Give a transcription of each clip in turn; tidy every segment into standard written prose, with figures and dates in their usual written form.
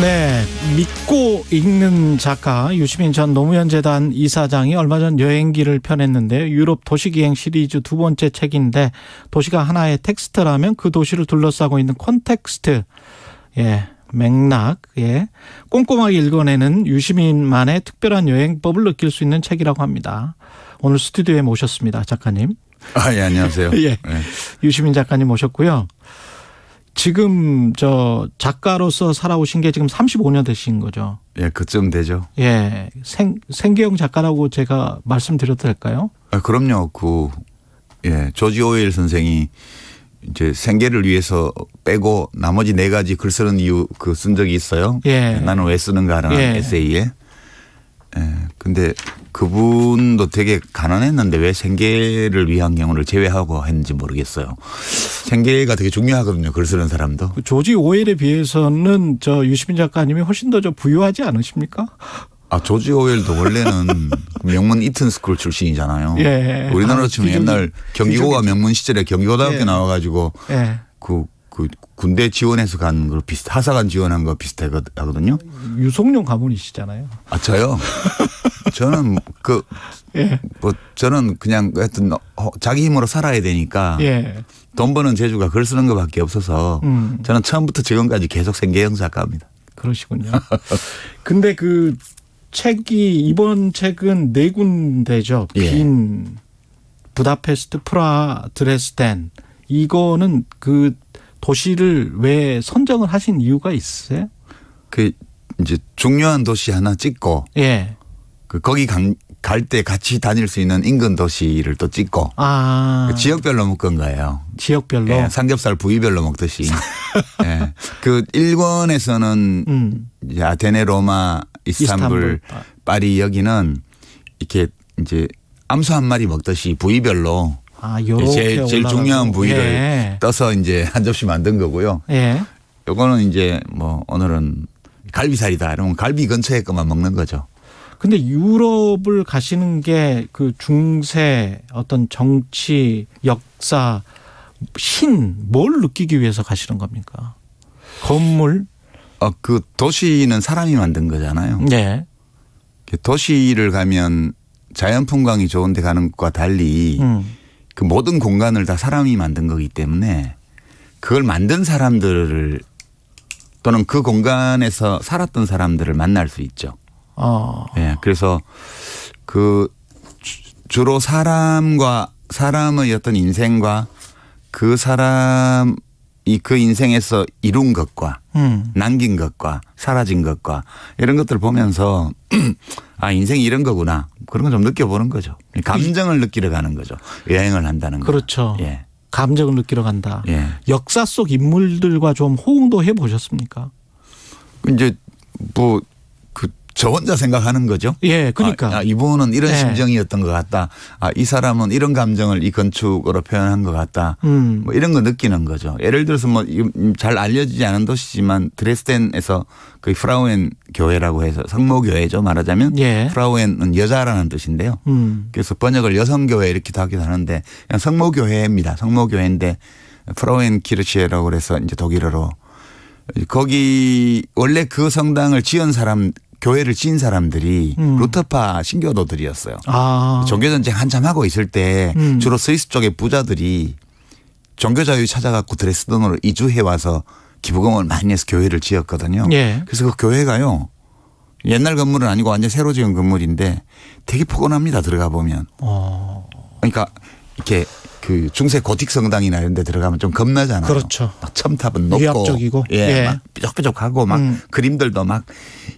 네, 믿고 읽는 작가 유시민 전 노무현재단 이사장이 얼마 전 여행기를 펴냈는데요. 유럽 도시기행 시리즈 두 번째 책인데 도시가 하나의 텍스트라면 그 도시를 둘러싸고 있는 콘텍스트, 맥락, 꼼꼼하게 읽어내는 유시민만의 특별한 여행법을 느낄 수 있는 책이라고 합니다. 오늘 스튜디오에 모셨습니다. 작가님. 예, 안녕하세요. 예. 유시민 작가님 모셨고요. 지금 작가로서 살아오신 게 지금 35년 되신 거죠? 예, 그쯤 되죠. 예. 생계형 작가라고 제가 말씀드려도 될까요? 그럼요. 조지 오웰 선생이 이제 생계를 위해서 빼고 나머지 4가지 글 쓰는 이유 쓴 적이 있어요. 예. 나는 왜 쓰는가 하는 에세이에. 근데 그분도 되게 가난했는데 왜 생계를 위한 경우를 제외하고 했는지 모르겠어요. 생계가 되게 중요하거든요. 글 쓰는 사람도. 조지 오웰에 비해서는 유시민 작가님이 훨씬 더 부유하지 않으십니까? 조지 오웰도 원래는 명문 이튼 스쿨 출신이잖아요. 예. 우리나라로 치면 옛날 경기고가 명문 시절에 경기고등학교 나와가지고 군대 지원해서 간 거 하사관 지원한 거 비슷하거든요. 유성룡 가문이시잖아요. 저요? 저는 저는 그냥 하여튼 자기 힘으로 살아야 되니까 돈 버는 재주가 글 쓰는 것밖에 없어서 저는 처음부터 지금까지 계속 생계형 작가입니다. 그러시군요. 근데 이번 책은 4군데죠. 빈, 부다페스트, 프라하, 드레스덴. 이거는 도시를 왜 선정을 하신 이유가 있으세요? 이제 중요한 도시 하나 찍고 거기 갈 때 같이 다닐 수 있는 인근 도시를 또 찍고 지역별로 묶은 거예요. 지역별로? 삼겹살 부위별로 먹듯이. 그 1권에서는 이제 아테네, 로마, 이스탄불, 파리 여기는 이렇게 이제 암소 한 마리 먹듯이 부위별로 제일 중요한 부위를 떠서 이제 한 접시 만든 거고요. 요거는 이제 오늘은 갈비살이다. 이러면 갈비 근처에 것만 먹는 거죠. 근데 유럽을 가시는 게 중세 어떤 정치, 역사, 뭘 느끼기 위해서 가시는 겁니까? 건물? 도시는 사람이 만든 거잖아요. 네. 도시를 가면 자연 풍광이 좋은 데 가는 것과 달리 그 모든 공간을 다 사람이 만든 거기 때문에 그걸 만든 사람들을 또는 그 공간에서 살았던 사람들을 만날 수 있죠. 그래서 주로 사람의 어떤 인생과 그 사람이 그 인생에서 이룬 것과 남긴 것과 사라진 것과 이런 것들을 보면서 인생이 이런 거구나. 그런 걸 좀 느껴보는 거죠. 감정을 느끼러 가는 거죠. 여행을 한다는 거. 그렇죠. 감정을 느끼러 간다. 역사 속 인물들과 좀 호응도 해보셨습니까? 이제 저 혼자 생각하는 거죠. 그러니까. 이분은 이런 심정이었던 것 같다. 이 사람은 이런 감정을 이 건축으로 표현한 것 같다. 이런 거 느끼는 거죠. 예를 들어서 잘 알려지지 않은 도시지만 드레스덴에서 그 프라우엔 교회라고 해서 성모교회죠. 말하자면 프라우엔은 여자라는 뜻인데요. 그래서 번역을 여성교회 이렇게 하기도 하는데 그냥 성모교회입니다. 성모교회인데 프라우엔 키르치에라고 그래서 이제 독일어로 거기 원래 그 성당을 교회를 지은 사람들이 루터파 신교도들이었어요. 종교전쟁 한참 하고 있을 때 주로 스위스 쪽의 부자들이 종교자유 찾아갖고 드레스덴으로 이주해 와서 기부금을 많이 해서 교회를 지었거든요. 그래서 그 교회가요. 옛날 건물은 아니고 완전 새로 지은 건물인데 되게 포근합니다. 들어가 보면. 그러니까 이렇게 중세 고틱 성당이나 이런 데 들어가면 좀 겁나잖아요. 그렇죠. 첨탑은 높고. 위압적이고. 막 삐죽삐죽하고 막 그림들도 막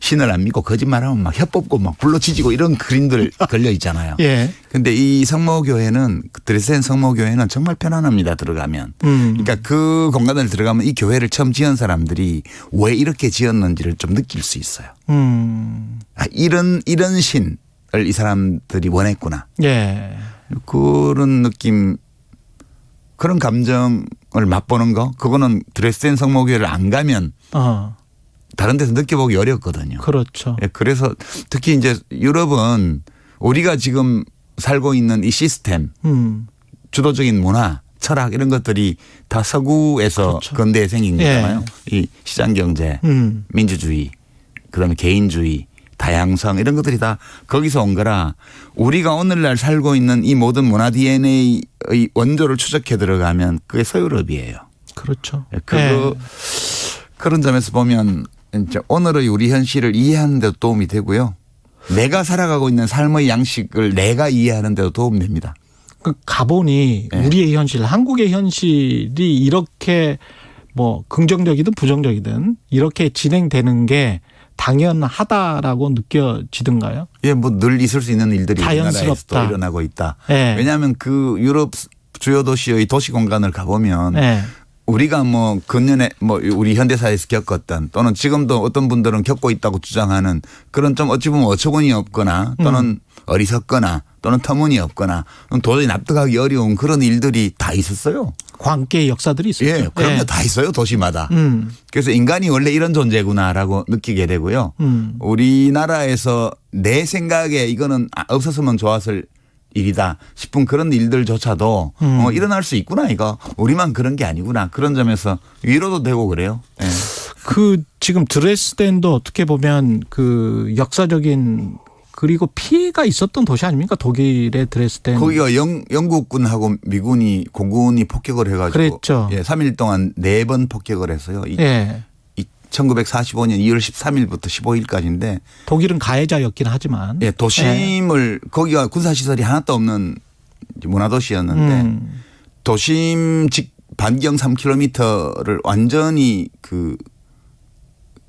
신을 안 믿고 거짓말하면 막 혀뽑고 막 불러치지고 이런 그림들 걸려 있잖아요. 근데 이 성모교회는 드레스덴 성모교회는 정말 편안합니다. 들어가면. 그러니까 그 공간을 들어가면 이 교회를 처음 지은 사람들이 왜 이렇게 지었는지를 좀 느낄 수 있어요. 이런 신을 이 사람들이 원했구나. 그런 느낌. 그런 감정을 맛보는 거 그거는 드레스덴 성모교회를 안 가면 다른 데서 느껴보기 어렵거든요. 그렇죠. 그래서 특히 이제 유럽은 우리가 지금 살고 있는 이 시스템 주도적인 문화 철학 이런 것들이 다 서구에서 그렇죠. 근대에 생긴 거잖아요. 이 시장 경제, 민주주의, 그다음에 개인주의, 다양성 이런 것들이 다 거기서 온 거라 우리가 오늘날 살고 있는 이 모든 문화 DNA의 원조를 추적해 들어가면 그게 서유럽이에요. 그렇죠. 그런 점에서 보면 이제 오늘의 우리 현실을 이해하는 데도 도움이 되고요. 내가 살아가고 있는 삶의 양식을 내가 이해하는 데도 도움이 됩니다. 그 가보니 우리의 현실, 한국의 현실이 이렇게 뭐 긍정적이든 부정적이든 이렇게 진행되는 게 당연하다라고 느껴지던가요? 예, 뭐 늘 있을 수 있는 일들이 우리나라에서도 자연스럽다. 일어나고 있다. 네. 왜냐하면 그 유럽 주요 도시의 도시 공간을 가보면 네. 우리가 뭐 근년에 뭐 우리 현대사에서 겪었던 또는 지금도 어떤 분들은 겪고 있다고 주장하는 그런 좀 어찌 보면 어처구니 없거나 또는 어리석거나 또는 터무니없거나 도저히 납득하기 어려운 그런 일들이 다 있었어요. 광기의 역사들이 있었죠. 예, 그럼요. 다 있어요. 도시마다. 그래서 인간이 원래 이런 존재구나라고 느끼게 되고요. 우리나라에서 내 생각에 이거는 없었으면 좋았을 일이다 싶은 그런 일들조차도 일어날 수 있구나 이거. 우리만 그런 게 아니구나. 그런 점에서 위로도 되고 그래요. 예. 그 지금 드레스덴도 어떻게 보면 그 역사적인 그리고 피해가 있었던 도시 아닙니까? 독일의 드레스덴. 거기가 영국군하고 미군이 공군이 폭격을 해가지고 그랬죠. 예, 3일 동안 4번 폭격을 했어요. 예. 1945년 2월 13일부터 15일까지인데 독일은 가해자였긴 하지만. 예, 도심을 거기가 군사시설이 하나도 없는 문화도시였는데 도심 직 반경 3km를 완전히 그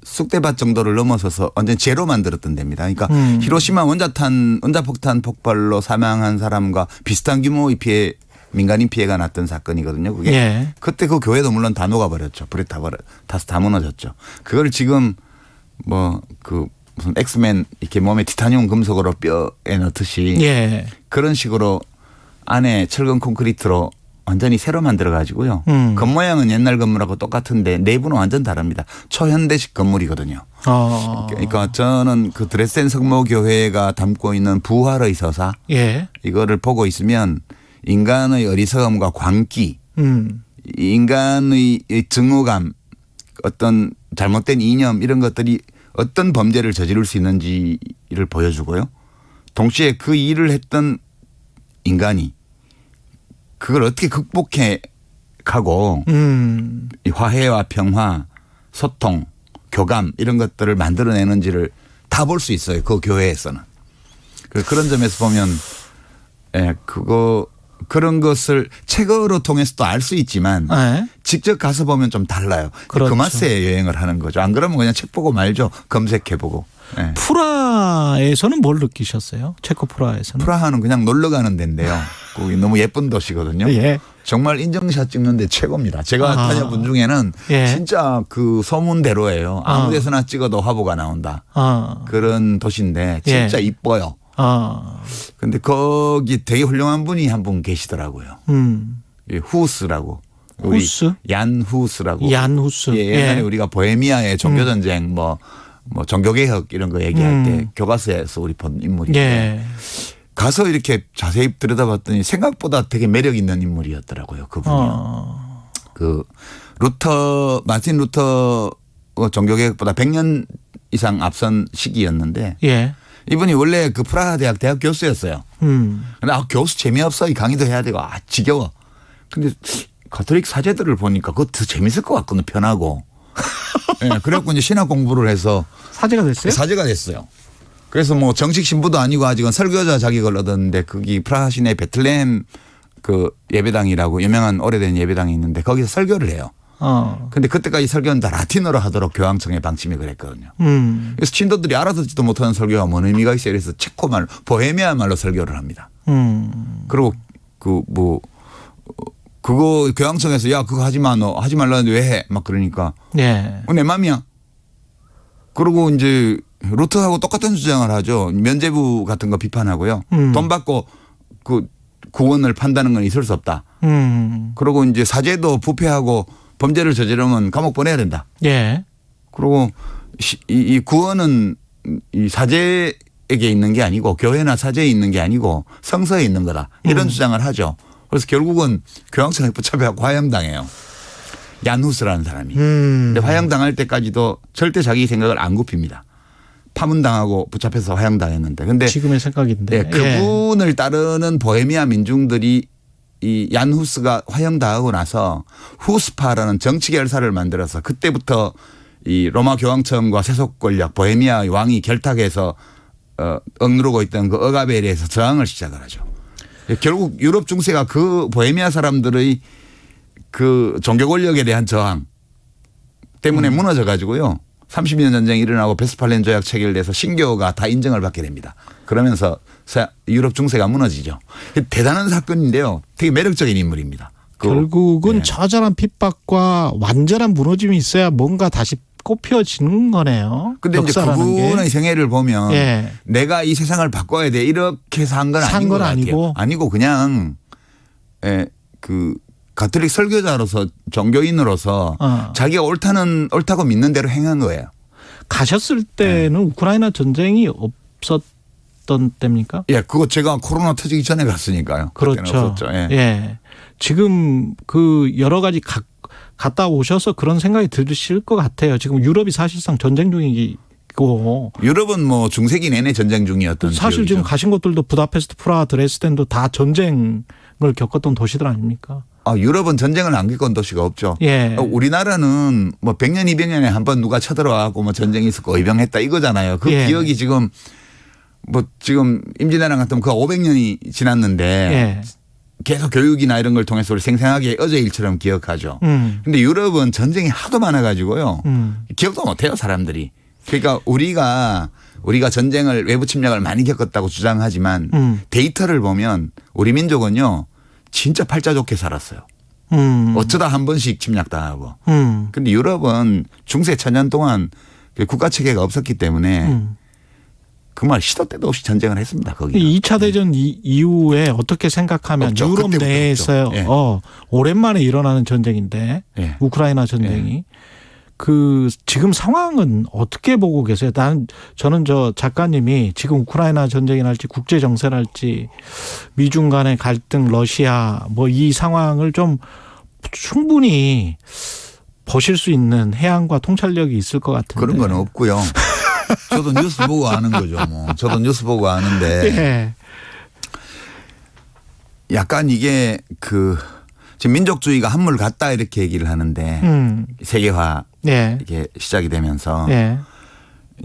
쑥대밭 정도를 넘어서서 완전 제로 만들었던 데입니다. 그러니까 히로시마 원자폭탄 폭발로 사망한 사람과 비슷한 규모의 피해 민간인 피해가 났던 사건이거든요. 그게 예. 그때 그 교회도 물론 다 녹아버렸죠. 불에 타서 다 무너졌죠. 그걸 지금 뭐 그 무슨 엑스맨 이렇게 몸에 티타늄 금속으로 뼈에 넣듯이 예. 그런 식으로 안에 철근 콘크리트로 완전히 새로 만들어 가지고요. 겉모양은 옛날 건물하고 똑같은데 내부는 완전 다릅니다. 초현대식 건물이거든요. 그러니까 저는 그 드레스덴 성모교회가 담고 있는 부활의 서사 예. 이거를 보고 있으면 인간의 어리석음과 광기, 인간의 증오감, 어떤 잘못된 이념 이런 것들이 어떤 범죄를 저지를 수 있는지를 보여주고요. 동시에 그 일을 했던 인간이 그걸 어떻게 극복해 가고 이 화해와 평화, 소통, 교감 이런 것들을 만들어내는지를 다 볼 수 있어요. 그 교회에서는. 그런 점에서 보면 예, 그런 것을 책으로 통해서도 알 수 있지만 네. 직접 가서 보면 좀 달라요. 그렇죠. 그 맛에 여행을 하는 거죠. 안 그러면 그냥 책 보고 말죠. 검색해보고. 예. 프라하에서는 뭘 느끼셨어요? 체코 프라하에서는? 프라하는 그냥 놀러 가는 데인데요. 거기 너무 예쁜 도시거든요. 예. 정말 인증샷 찍는데 최고입니다. 제가 다녀본 중에는 예. 진짜 그 소문대로예요. 아무 데서나 찍어도 화보가 나온다. 그런 도시인데 진짜 예. 이뻐요. 근데 거기 되게 훌륭한 분이 한 분 계시더라고요. 후스라고. 우리 후스? 얀 후스라고. 얀 후스. 예, 옛날에 예. 우리가 보헤미아의 종교전쟁 뭐 종교개혁 이런 거 얘기할 때 교과서에서 우리 본 인물인데 예. 가서 이렇게 자세히 들여다봤더니 생각보다 되게 매력 있는 인물이었더라고요. 그분이요. 그 마틴 루터 종교개혁보다 100년 이상 앞선 시기였는데 예. 이분이 원래 그 프라하 대학 교수였어요. 근데 교수 재미없어. 이 강의도 해야 되고 지겨워. 근데 가톨릭 사제들을 보니까 그거 더 재밌을 것 같거든요. 편하고. 예, 그래갖고 이제 신학 공부를 해서 사제가 됐어요? 사제가 됐어요. 그래서 뭐 정식 신부도 아니고 아직은 설교자 자격을 얻었는데 거기 프라하 시내 베틀레헴 그 예배당이라고 유명한 오래된 예배당이 있는데 거기서 설교를 해요. 근데 그때까지 설교는 다 라틴어로 하도록 교황청의 방침이 그랬거든요. 그래서 친도들이 알아듣지도 못하는 설교가 뭔 의미가 있어요. 그래서 체코 말, 보헤미아 말로 설교를 합니다. 그리고 그거 교황청에서 야 그거 하지 마 너 하지 말라는데 왜 해? 막 그러니까 예. 내 맘이야. 그리고 이제 루터하고 똑같은 주장을 하죠. 면죄부 같은 거 비판하고요. 돈 받고 그 구원을 판다는 건 있을 수 없다. 그리고 이제 사제도 부패하고 범죄를 저지르면 감옥 보내야 된다. 예. 그리고 이 구원은 이 사제에게 있는 게 아니고 교회나 사제에 있는 게 아니고 성서에 있는 거다. 이런 주장을 하죠. 그래서 결국은 교황청에 붙잡혀갖고 화형당해요. 얀 후스라는 사람이. 근데 화형당할 때까지도 절대 자기 생각을 안 굽힙니다. 파문당하고 붙잡혀서 화형당했는데. 근데 지금의 생각인데. 네, 그분을 따르는 보헤미아 민중들이 이 얀 후스가 화형당하고 나서 후스파라는 정치 결사를 만들어서 그때부터 이 로마 교황청과 세속 권력 보헤미아 왕이 결탁해서 억누르고 있던 그 어가베에 대해서 저항을 시작을 하죠. 결국 유럽 중세가 그 보헤미아 사람들의 그 종교 권력에 대한 저항 때문에 무너져 가지고요. 30년 전쟁이 일어나고 베스팔렌 조약 체결돼서 신교가 다 인정을 받게 됩니다. 그러면서 유럽 중세가 무너지죠. 대단한 사건인데요. 되게 매력적인 인물입니다. 결국은 네. 처절한 핍박과 완전한 무너짐이 있어야 뭔가 다시 꽃피어지는 거네요. 근데 이제 그분의 생애를 보면 예. 내가 이 세상을 바꿔야 돼 이렇게 해서 한 건 아닌 것 같아요. 아니고 그냥 그 가톨릭 설교자로서 종교인으로서 자기가 옳다고 믿는 대로 행한 거예요. 가셨을 때는 우크라이나 전쟁이 없었던 때입니까? 예, 그거 제가 코로나 터지기 전에 갔으니까요. 그렇죠. 그때는 없었죠. 예. 예. 지금 그 여러 가지 갔다 오셔서 그런 생각이 드실 것 같아요. 지금 유럽이 사실상 전쟁 중이고. 유럽은 뭐 중세기 내내 전쟁 중이었던 사실 지역이죠. 지금 가신 곳들도 부다페스트, 프라하, 드레스덴도 다 전쟁을 겪었던 도시들 아닙니까? 유럽은 전쟁을 안 겪은 도시가 없죠. 예. 우리나라는 뭐 100년, 200년에 한 번 누가 쳐들어와고 뭐 전쟁이 있었고 의병했다 이거잖아요. 그 예. 기억이 지금 임진왜란 같으면 그 500년이 지났는데 예. 계속 교육이나 이런 걸 통해서 우리 생생하게 어제 일처럼 기억하죠. 근데 유럽은 전쟁이 하도 많아가지고요. 기억도 못해요 사람들이. 그러니까 우리가 전쟁을 외부 침략을 많이 겪었다고 주장하지만 데이터를 보면 우리 민족은요. 진짜 팔자 좋게 살았어요. 어쩌다 한 번씩 침략당하고. 근데 유럽은 중세 천년 동안 국가 체계가 없었기 때문에 그 말 시도 때도 없이 전쟁을 했습니다. 거기. 2차 대전 이후에 어떻게 생각하면 없죠. 유럽 그때부터 내에서 없죠. 예. 오랜만에 일어나는 전쟁인데 예. 우크라이나 전쟁이 그 지금 상황은 어떻게 보고 계세요? 저는 저 작가님이 지금 우크라이나 전쟁이랄지 국제 정세랄지 미중 간의 갈등, 러시아 뭐 이 상황을 좀 충분히 보실 수 있는 해안과 통찰력이 있을 것 같은데. 그런 건 없고요. 저도 뉴스 보고 아는 거죠. 뭐. 저도 뉴스 보고 아는데 예. 약간 이게 지금 민족주의가 한물 갔다 이렇게 얘기를 하는데 세계화 예. 이게 시작이 되면서 예.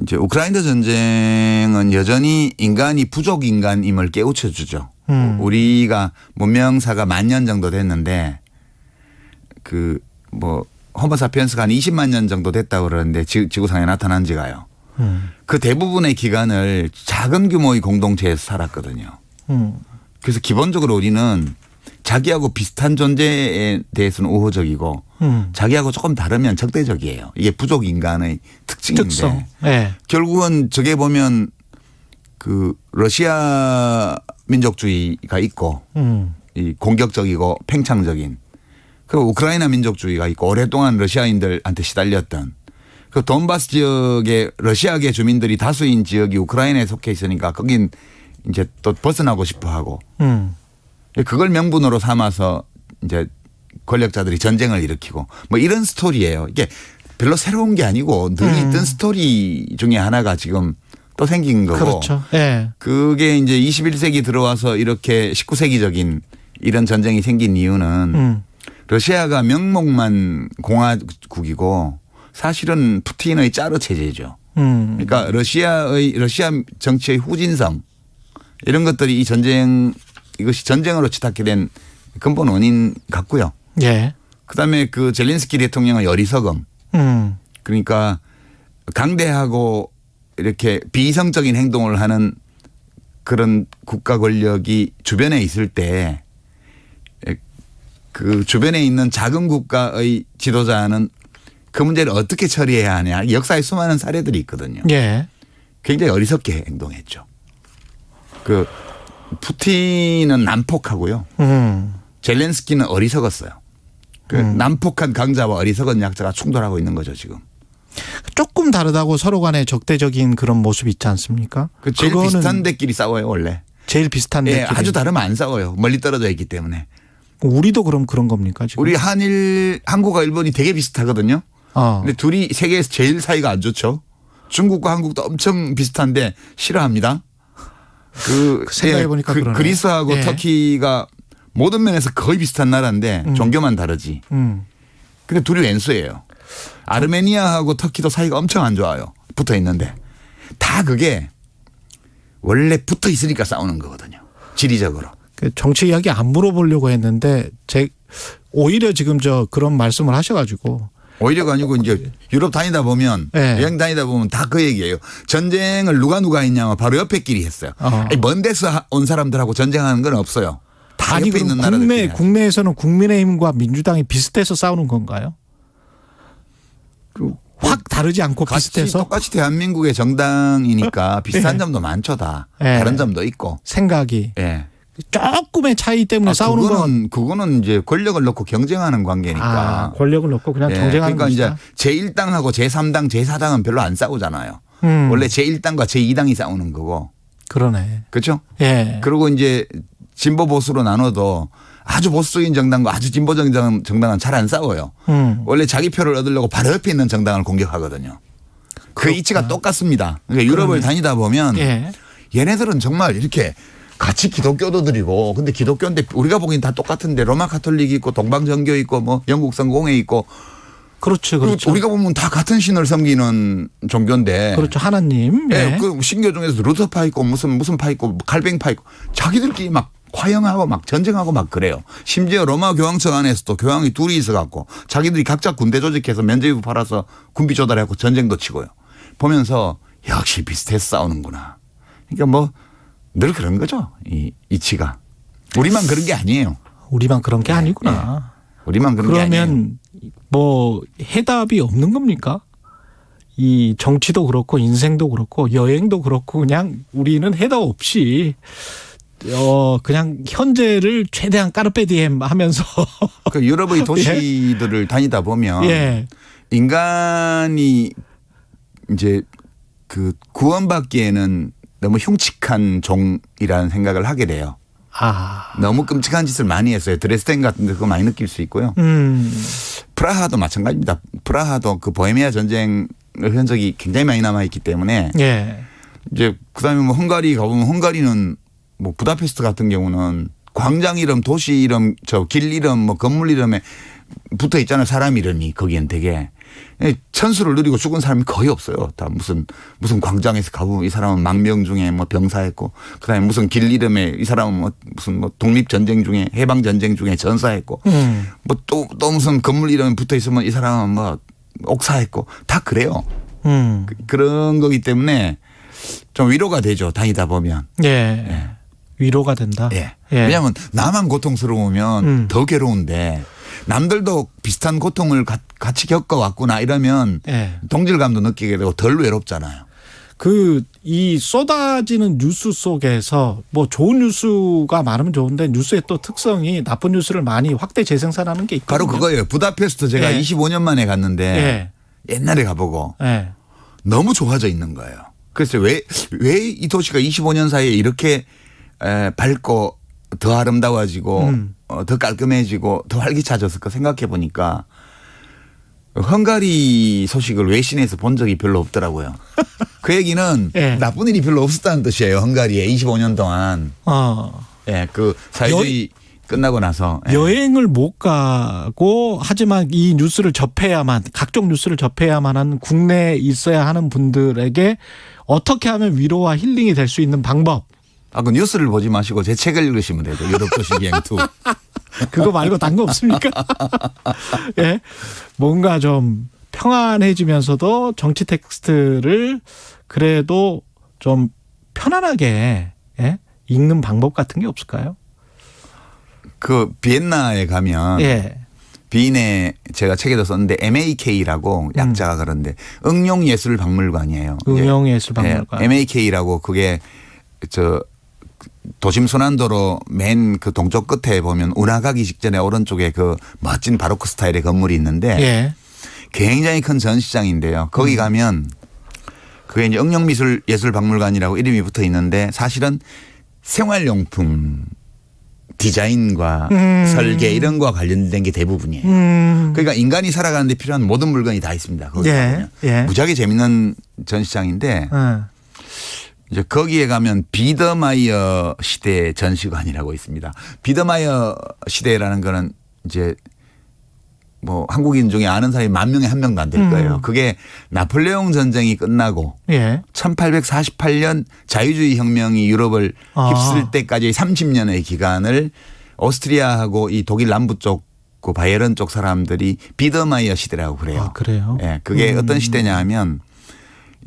이제 우크라이나 전쟁은 여전히 인간이 부족 인간임을 깨우쳐 주죠. 우리가 문명사가 10,000년 정도 됐는데 호모사피엔스가 한 20만 년 정도 됐다고 그러는데 지구상에 나타난 지가요. 그 대부분의 기간을 작은 규모의 공동체에서 살았거든요. 그래서 기본적으로 우리는 자기하고 비슷한 존재에 대해서는 우호적이고 자기하고 조금 다르면 적대적이에요. 이게 부족 인간의 특징인데 특성. 네. 결국은 저게 보면 러시아 민족주의가 있고 이 공격적이고 팽창적인 그리고 우크라이나 민족주의가 있고 오랫동안 러시아인들한테 시달렸던 그 돈바스 지역의 러시아계 주민들이 다수인 지역이 우크라이나에 속해 있으니까 거긴 이제 또 벗어나고 싶어 하고 그걸 명분으로 삼아서 이제 권력자들이 전쟁을 일으키고 뭐 이런 스토리예요. 이게 별로 새로운 게 아니고 늘 있던 스토리 중에 하나가 지금 또 생긴 거고. 그렇죠. 네. 그게 이제 21세기 들어와서 이렇게 19세기적인 이런 전쟁이 생긴 이유는 러시아가 명목만 공화국이고 사실은 푸틴의 짜르 체제죠. 그러니까 러시아 정치의 후진성 이런 것들이 이것이 전쟁으로 치닫게 된 근본 원인 같고요. 예. 그다음에 젤렌스키 대통령의 어리석음. 그러니까 강대하고 이렇게 비이성적인 행동을 하는 그런 국가 권력이 주변에 있을 때 그 주변에 있는 작은 국가의 지도자는 그 문제를 어떻게 처리해야 하냐. 역사에 수많은 사례들이 있거든요. 예. 굉장히 어리석게 행동했죠. 푸틴은 난폭하고요. 젤렌스키는 어리석었어요. 난폭한 강자와 어리석은 약자가 충돌하고 있는 거죠 지금. 조금 다르다고 서로 간에 적대적인 그런 모습이 있지 않습니까? 제일 비슷한 데끼리 싸워요 원래. 제일 비슷한 데끼리. 아주 다르면 안 싸워요. 멀리 떨어져 있기 때문에. 우리도 그럼 그런 겁니까 지금? 우리 한국과 일본이 되게 비슷하거든요. 근데 둘이 세계에서 제일 사이가 안 좋죠. 중국과 한국도 엄청 비슷한데 싫어합니다. 생각해보니까 그러네. 그리스하고 예. 터키가 모든 면에서 거의 비슷한 나라인데 종교만 다르지. 근데 둘이 왼수예요. 아르메니아하고 터키도 사이가 엄청 안 좋아요. 붙어 있는데 다 그게 원래 붙어 있으니까 싸우는 거거든요. 지리적으로. 정치 이야기 안 물어보려고 했는데 오히려 지금 그런 말씀을 하셔가지고. 오히려가 아니고 이제 유럽 다니다 보면 네. 여행 다니다 보면 다 그 얘기예요. 전쟁을 누가 했냐면 바로 옆에 끼리 했어요. 아니, 먼 데서 온 사람들하고 전쟁하는 건 없어요. 다 아니 옆에 그럼 있는 나라들끼리. 국내에서는 국민의힘과 민주당이 비슷해서 싸우는 건가요? 확 다르지 않고 비슷해서? 똑같이 대한민국의 정당이니까 비슷한 점도 많죠 다. 네. 다른 점도 있고. 생각이. 예. 조금의 차이 때문에 싸우는 건. 그거는 이제 권력을 놓고 경쟁하는 관계니까. 권력을 놓고 그냥 예. 경쟁하는 그러니까 것이다. 이제 제1당하고 제3당, 제4당은 별로 안 싸우잖아요. 원래 제1당과 제2당이 싸우는 거고. 그러네. 그렇죠? 예. 그리고 이제 진보 보수로 나눠도 아주 보수적인 정당과 아주 진보적인 정당은 잘 안 싸워요. 원래 자기 표를 얻으려고 바로 옆에 있는 정당을 공격하거든요. 그 이치가 똑같습니다. 그러니까 유럽을 다니다 보면 예. 얘네들은 정말 이렇게 같이 기독교도 드리고 근데 기독교인데 우리가 보기엔 다 똑같은데 로마 카톨릭이 있고 동방정교 있고 뭐 영국 성공회 있고 그렇죠. 우리가 보면 다 같은 신을 섬기는 종교인데. 그렇죠. 하나님. 네. 예. 그 신교 중에서 루터파 있고 무슨 파 있고 갈뱅파 있고 자기들끼리 막 화형하고 막 전쟁하고 막 그래요. 심지어 로마 교황청 안에서도 교황이 둘이 있어 갖고 자기들이 각자 군대 조직해서 면제부 팔아서 군비 조달해갖고 전쟁도 치고요. 보면서 역시 비슷해서 싸우는구나. 그러니까 뭐 늘 그런 거죠. 이 이치가. 우리만 그런 게 아니에요. 우리만 그런 게 아니구나. 우리만 그런 게 아니에요. 그러면 뭐 해답이 없는 겁니까? 이 정치도 그렇고 인생도 그렇고 여행도 그렇고 그냥 우리는 해답 없이 그냥 현재를 최대한 까르페디엠 하면서 그 유럽의 도시들을 다니다 보면 예. 인간이 이제 그 구원받기에는 너무 흉측한 종이라는 생각을 하게 돼요. 너무 끔찍한 짓을 많이 했어요. 드레스덴 같은 데 그거 많이 느낄 수 있고요. 프라하도 마찬가지입니다. 프라하도 그 보헤미아 전쟁의 흔적이 굉장히 많이 남아있기 때문에 예. 이제 그다음에 뭐 헝가리 가보면 헝가리는 뭐 부다페스트 같은 경우는 광장 이름, 도시 이름, 길 이름, 뭐 건물 이름에 붙어 있잖아요. 사람 이름이 거기엔 되게 천수를 누리고 죽은 사람이 거의 없어요. 다 무슨 광장에서 가보면 이 사람은 망명 중에 뭐 병사했고 그다음에 무슨 길 이름에 이 사람은 뭐 무슨 뭐 독립 전쟁 중에 해방 전쟁 중에 전사했고 뭐 또 무슨 건물 이름에 붙어 있으면 이 사람은 뭐 옥사했고 다 그래요. 그런 거기 때문에 좀 위로가 되죠. 다니다 보면. 예. 위로가 된다. 예. 왜냐하면 나만 고통스러우면 더 괴로운데 남들도 비슷한 고통을 같이 겪어왔구나 이러면 동질감도 느끼게 되고 덜 외롭잖아요. 이 쏟아지는 뉴스 속에서 뭐 좋은 뉴스가 많으면 좋은데 뉴스의 또 특성이 나쁜 뉴스를 많이 확대 재생산하는 게 있거든요. 바로 그거예요. 부다페스트 제가 25년 만에 갔는데 옛날에 가보고 너무 좋아져 있는 거예요. 그래서 왜 이 도시가 25년 사이에 이렇게 밝고 더 아름다워지고 더 깔끔해지고 더 활기차졌을까 생각해 보니까 헝가리 소식을 외신에서 본 적이 별로 없더라고요. 그 얘기는 나쁜 일이 별로 없었다는 뜻이에요. 헝가리에 25년 동안. 그 사회주의 끝나고 나서. 여행을 못 가고 하지만 이 뉴스를 접해야만 각종 뉴스를 접해야만 하는 국내에 있어야 하는 분들에게 어떻게 하면 위로와 힐링이 될 수 있는 방법. 그 뉴스를 보지 마시고 제 책을 읽으시면 되죠. 유럽 도시 비행 2. 그거 말고 딴 거 없습니까? 예. 뭔가 좀 평안해지면서도 정치 텍스트를 그래도 좀 편안하게 읽는 방법 같은 게 없을까요? 그 비엔나에 가면 비인에 제가 책에도 썼는데 MAK라고 약자가 그런데 응용예술박물관이에요. 응용예술박물관. MAK라고 그게 도심 순환도로 맨 그 동쪽 끝에 보면 운하 가기 직전에 오른쪽에 그 멋진 바로크 스타일의 건물이 있는데 굉장히 큰 전시장인데요. 거기 가면 그게 이제 응용예술박물관이라고 이름이 붙어 있는데 사실은 생활용품 디자인과 설계 이런 거와 관련된 게 대부분이에요. 그러니까 인간이 살아가는데 필요한 모든 물건이 다 있습니다. 거기 가면. 무지하게 재밌는 전시장인데 이제 거기에 가면 비더마이어 시대 전시관이라고 있습니다. 비더마이어 시대라는 거는 이제 뭐 한국인 중에 아는 사람이 10,000명에 1명도 안 될 거예요. 그게 나폴레옹 전쟁이 끝나고 1848년 자유주의 혁명이 유럽을 휩쓸 때까지 30년의 기간을 오스트리아하고 이 독일 남부 쪽 그 바이에른 쪽 사람들이 비더마이어 시대라고 그래요. 아, 그래요? 예, 그게 어떤 시대냐 하면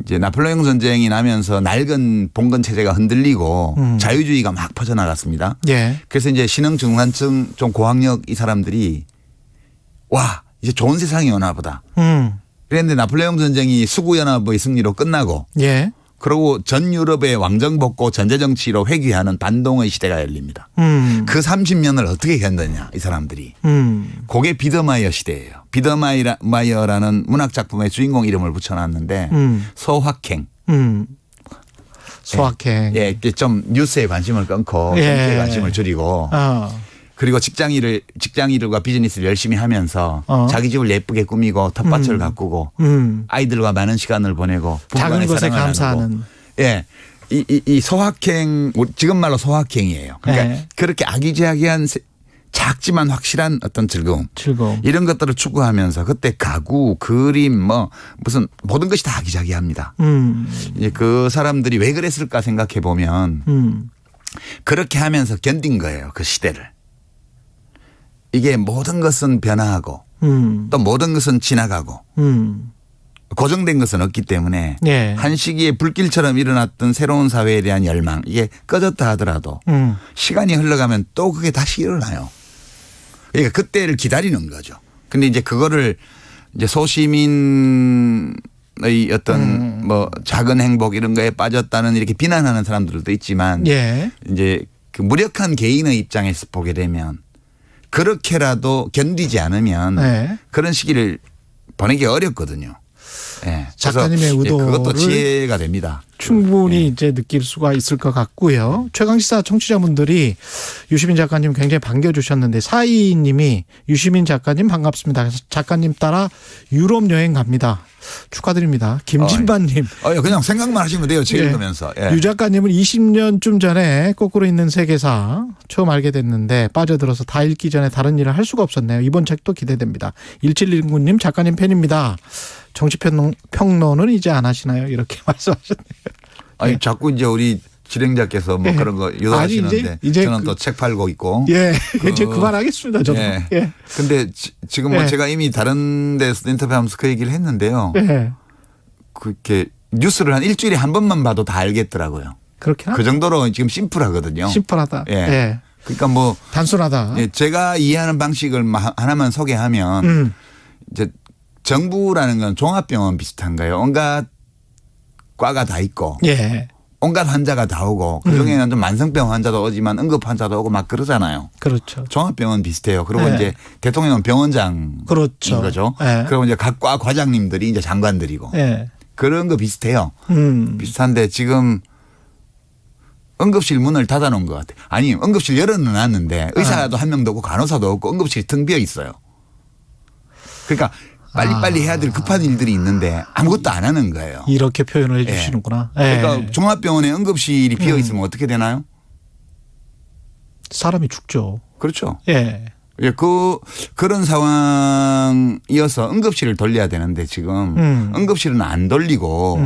이제 나폴레옹 전쟁이 나면서 낡은 봉건 체제가 흔들리고 자유주의가 막 퍼져나갔습니다. 그래서 이제 신흥 중산층 좀 고학력 이 사람들이 와 이제 좋은 세상이 오나 보다. 그런데 나폴레옹 전쟁이 수구연합의 승리로 끝나고 그리고 전 유럽의 왕정 벗고 전제정치로 회귀하는 반동의 시대가 열립니다. 그 30년을 어떻게 견뎠냐 이 사람들이. 그게 비더마이어 시대예요. 비더마이어라는 문학작품의 주인공 이름을 붙여놨는데 소확행. 소확행. 예, 좀 뉴스에 관심을 끊고 정치에 관심을 줄이고 그리고 직장일과 비즈니스를 열심히 하면서 자기 집을 예쁘게 꾸미고 텃밭을 가꾸고 아이들과 많은 시간을 보내고 작은 것에 감사하는. 예. 이 소확행 지금 말로 소확행이에요. 그러니까 그렇게 아기자기한 작지만 확실한 어떤 즐거움. 이런 것들을 추구하면서 그때 가구, 그림 뭐 무슨 모든 것이 다 아기자기합니다. 이제 그 사람들이 왜 그랬을까 생각해 보면 그렇게 하면서 견딘 거예요. 그 시대를. 이게 모든 것은 변화하고 또 모든 것은 지나가고 고정된 것은 없기 때문에 한 시기에 불길처럼 일어났던 새로운 사회에 대한 열망 이게 꺼졌다 하더라도 시간이 흘러가면 또 그게 다시 일어나요. 그러니까 그때를 기다리는 거죠. 근데 이제 그거를 이제 소시민의 어떤 뭐 작은 행복 이런 거에 빠졌다는 이렇게 비난하는 사람들도 있지만 이제 그 무력한 개인의 입장에서 보게 되면 그렇게라도 견디지 않으면 그런 시기를 보내기 어렵거든요. 작가님의 의도를 그것도 지혜가 됩니다. 충분히 이제 느낄 수가 있을 것 같고요. 최강시사 청취자분들이 유시민 작가님 굉장히 반겨주셨는데 422님이 유시민 작가님 반갑습니다. 작가님 따라 유럽 여행 갑니다. 축하드립니다. 김진반님. 그냥 생각만 하시면 돼요. 책 읽으면서. 유 작가님은 20년쯤 전에 거꾸로 있는 세계사 처음 알게 됐는데 빠져들어서 다 읽기 전에 다른 일을 할 수가 없었네요. 이번 책도 기대됩니다. 1719님 작가님 팬입니다. 정치평론은 이제 안 하시나요? 이렇게 말씀하셨네요. 아니 자꾸 이제 우리 진행자께서 뭐 그런 거 유도하시는데 이제 저는 또 책 팔고 있고. 이제 그만하겠습니다. 저도. 근데 지금 뭐 제가 이미 다른 데서 인터뷰하면서 그 얘기를 했는데요. 그렇게 뉴스를 한 일주일에 한 번만 봐도 다 알겠더라고요. 그렇게 그 정도로 지금 심플하거든요. 심플하다. 그러니까 뭐 단순하다. 제가 이해하는 방식을 하나만 소개하면 이제 정부라는 건 종합병원 비슷한 거예요. 온갖 과가 다 있고 온갖 환자가 다 오고 그중에는 좀 만성병 환자도 오지만 응급 환자도 오고 막 그러잖아요. 그렇죠. 종합병원 비슷해요. 그리고 이제 대통령은 병원장인 거죠. 그리고 이제 각 과 과장님들이 이제 장관들이고 그런 거 비슷해요. 비슷한데 지금 응급실 문을 닫아놓은 것 같아요. 아니 응급실 열어놨는데 의사도 한 명도 없고 간호사도 없고 응급실이 텅 비어 있어요. 그러니까 빨리빨리 해야 될 급한 일들이 있는데 아무것도 안 하는 거예요. 이렇게 표현을 해 주시는구나. 그러니까 종합병원에 응급실이 비어 있으면 어떻게 되나요? 사람이 죽죠. 그렇죠. 그런 상황이어서 응급실을 돌려야 되는데 지금 응급실은 안 돌리고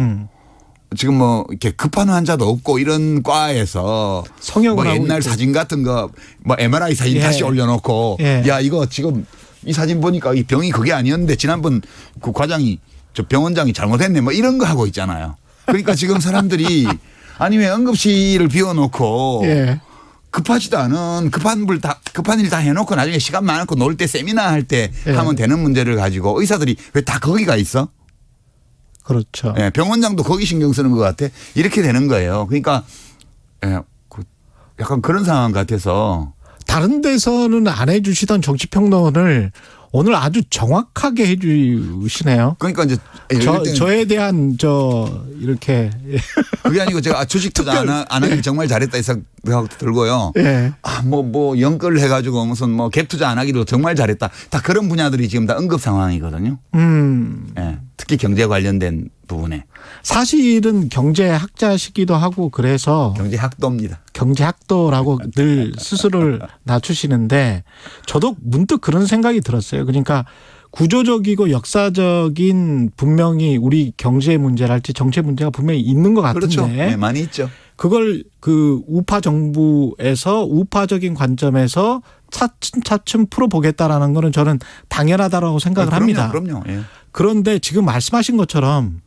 지금 뭐 이렇게 급한 환자도 없고 이런 과에서 성형을 뭐 하고 옛날 있고. 사진 같은 거 뭐 MRI 사진 다시 올려놓고 야 이거 지금 이 사진 보니까 이 병이 그게 아니었는데 지난번 그 과장이 저 병원장이 잘못했네 뭐 이런 거 하고 있잖아요. 그러니까 지금 사람들이 아니 왜 응급실을 비워놓고 급하지도 않은 급한 일 다 해놓고 나중에 시간 많고 놀 때 세미나 할 때 하면 되는 문제를 가지고 의사들이 왜 다 거기가 있어? 그렇죠. 병원장도 거기 신경 쓰는 것 같아. 이렇게 되는 거예요. 그러니까 약간 그런 상황 같아서 다른 데서는 안 해주시던 정치평론을 오늘 아주 정확하게 해주시네요. 그러니까 이제 저에 대한 이렇게 그게 아니고 제가 주식 투자 안 하길 정말 잘했다 이 생각 들고요. 예. 뭐 연끌을 해가지고 무슨 뭐 갭 투자 안 하기로 정말 잘했다. 다 그런 분야들이 지금 다 응급 상황이거든요. 예. 특히 경제 관련된 부분에. 사실은 경제학자시기도 하고 그래서 경제학도입니다. 경제학도라고 늘 스스로를 낮추시는데 저도 문득 그런 생각이 들었어요. 그러니까 구조적이고 역사적인 분명히 우리 경제 문제랄지 정책 문제가 분명히 있는 것 같은데. 그렇죠. 네, 많이 있죠. 그걸 그 우파 정부에서 우파적인 관점에서 차츰 풀어보겠다라는 거는 저는 당연하다라고 생각을 합니다. 그럼요. 예. 그런데 지금 말씀하신 것처럼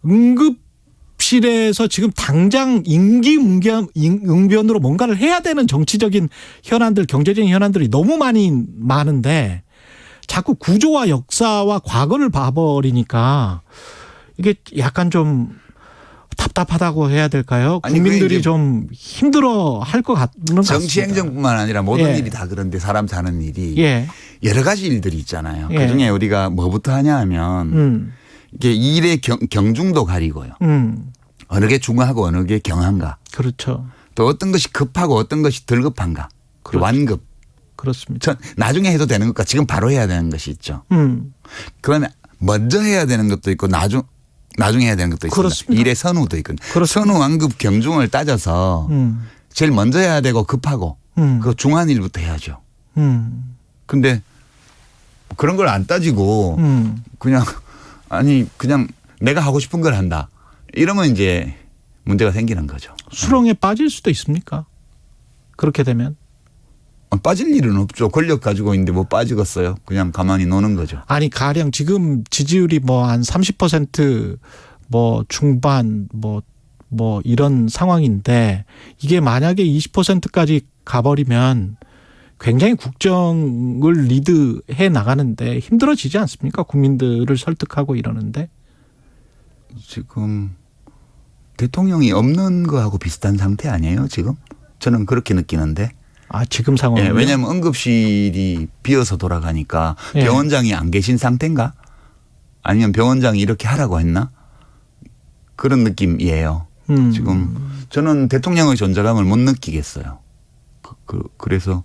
응급실에서 지금 당장 임기응변으로 뭔가를 해야 되는 정치적인 현안들, 경제적인 현안들이 너무 많은데 자꾸 구조와 역사와 과거를 봐버리니까 이게 약간 좀 답답하다고 해야 될까요? 아니, 국민들이 좀 힘들어 할 것 같는 것 같습니다. 정치 행정뿐만 아니라 모든 예. 일이 다 그런데 사람 사는 일이 예. 여러 가지 일들이 있잖아요. 예. 그중에 우리가 뭐부터 하냐 하면 이게 일의 경중도 가리고요. 어느 게 중요하고 어느 게 경한가. 그렇죠. 또 어떤 것이 급하고 어떤 것이 덜 급한가. 그렇죠. 완급. 그렇습니다. 나중에 해도 되는 것과 지금 바로 해야 되는 것이 있죠. 그러면 먼저 해야 되는 것도 있고 나중에 해야 되는 것도 있습니다. 그렇습니다. 일의 선우도 있거든요. 그렇습니다. 선우 완급 경중을 따져서 제일 먼저 해야 되고 급하고 그 중한 일부터 해야죠. 근데 그런 걸 안 따지고 그냥 내가 하고 싶은 걸 한다. 이러면 이제 문제가 생기는 거죠. 수렁에 빠질 수도 있습니까? 그렇게 되면. 빠질 일은 없죠. 권력 가지고 있는데 뭐 빠지겠어요. 그냥 가만히 노는 거죠. 아니 가령 지금 지지율이 뭐 한 30% 뭐 중반 뭐 이런 상황인데 이게 만약에 20%까지 가버리면 굉장히 국정을 리드해 나가는데 힘들어지지 않습니까? 국민들을 설득하고 이러는데. 지금 대통령이 없는 거하고 비슷한 상태 아니에요 지금? 저는 그렇게 느끼는데. 지금 상황은. 예, 왜냐하면 응급실이 비어서 돌아가니까 예. 병원장이 안 계신 상태인가? 아니면 병원장이 이렇게 하라고 했나? 그런 느낌이에요. 지금 저는 대통령의 존재감을 못 느끼겠어요. 그래서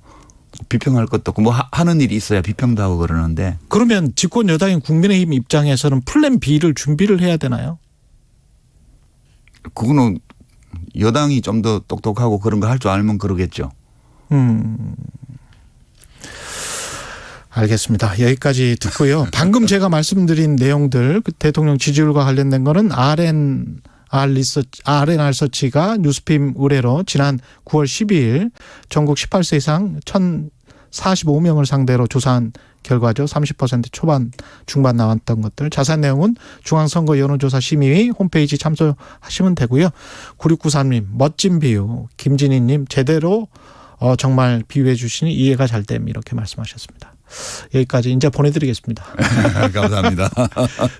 비평할 것도 없고 뭐 하는 일이 있어야 비평도 하고 그러는데. 그러면 집권 여당인 국민의힘 입장에서는 플랜 B를 준비를 해야 되나요? 그거는 여당이 좀 더 똑똑하고 그런 거 할 줄 알면 그러겠죠. 알겠습니다. 여기까지 듣고요. 방금 제가 말씀드린 내용들 그 대통령 지지율과 관련된 거는 R&R 서치가 뉴스핌 의뢰로 지난 9월 12일 전국 18세 이상 1,045명을 상대로 조사한 결과죠. 30% 초반 중반 나왔던 것들. 자세한 내용은 중앙선거 여론조사 심의위 홈페이지 참조하시면 되고요. 9693님 멋진 비유. 김진희님 제대로 정말 비유해 주시니 이해가 잘 됨 이렇게 말씀하셨습니다. 여기까지 이제 보내드리겠습니다. 감사합니다.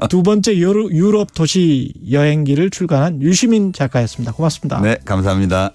두 번째 유럽 도시 여행기를 출간한 유시민 작가였습니다. 고맙습니다. 네, 감사합니다.